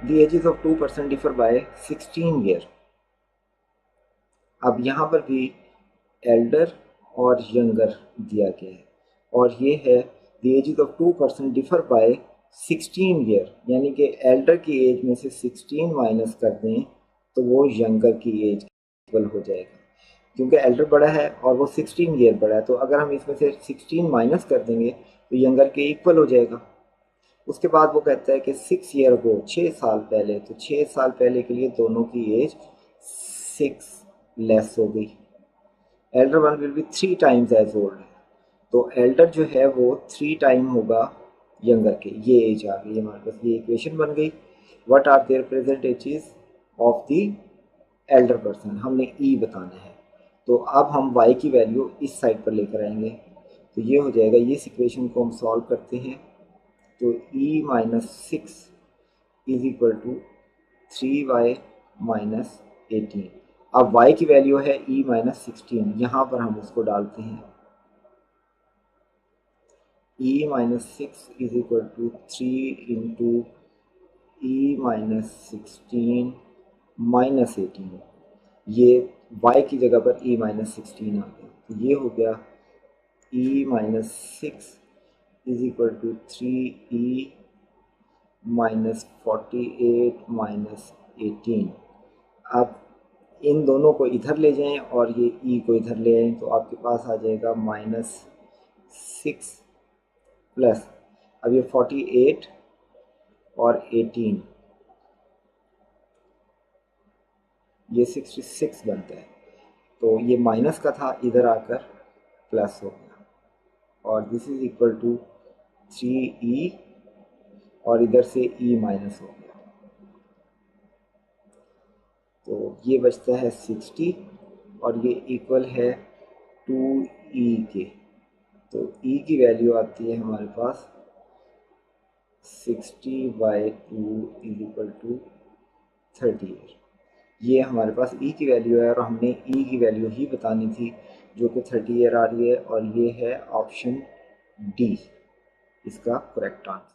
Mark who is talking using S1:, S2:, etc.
S1: The ages of two person differ by 16 year। अब यहाँ पर भी एल्डर और यंगर दिया गया है और ये है the ages of two person differ by 16 year, यानी कि एल्डर की एज में से 16 माइनस कर दें तो वो यंगर की एज इक्वल हो जाएगा, क्योंकि एल्डर बड़ा है और वो 16 ईयर बड़ा है, तो अगर हम इसमें से 16 माइनस कर देंगे तो यंगर के इक्वल हो जाएगा। उसके बाद वो कहता है कि 6 ईयर को 6 साल पहले, तो 6 साल पहले के लिए दोनों की एज 6 लेस हो गई। Elder one will be 3 times as old, तो एल्डर जो है वो 3 टाइम होगा यंगर के। ये एज आ गई हमारे पास, ये इक्वेशन बन गई। What are their present ages of the elder person, हमने ई बताना है। तो अब हम y की वैल्यू इस साइड पर लेकर आएंगे, तो ये हो जाएगा, ये इक्वेशन को हम सॉल्व करते हैं तो e minus 6 is equal to 3y minus 18। अब y की वैल्यू है e माइनस 16, यहाँ पर हम उसको डालते हैं। e minus 6 is equal to 3 into e minus 16 minus 18। ये y की जगह पर e माइनस 16 आ गया, तो ये हो गया e minus 6 is equal to 3e minus 48 minus 18। अब इन दोनों को इधर ले जाएं और ये e को इधर ले आएं, तो आपके पास आ जाएगा माइनस 6 प्लस, अब ये 48 और 18, ये 66 बनता है, तो ये माइनस का था, इधर आकर प्लस हो गया और this is equal to 3e और इधर से e माइनस हो गया, तो ये बचता है 60 और ये इक्वल है 2e के। तो e की वैल्यू आती है हमारे पास 60/2 इज इक्वल टू 30 ईयर। ये हमारे पास e की वैल्यू है और हमने e की वैल्यू ही बतानी थी, जो कि 30 ईयर आ रही है, और ये है ऑप्शन डी इसका करेक्ट आंसर।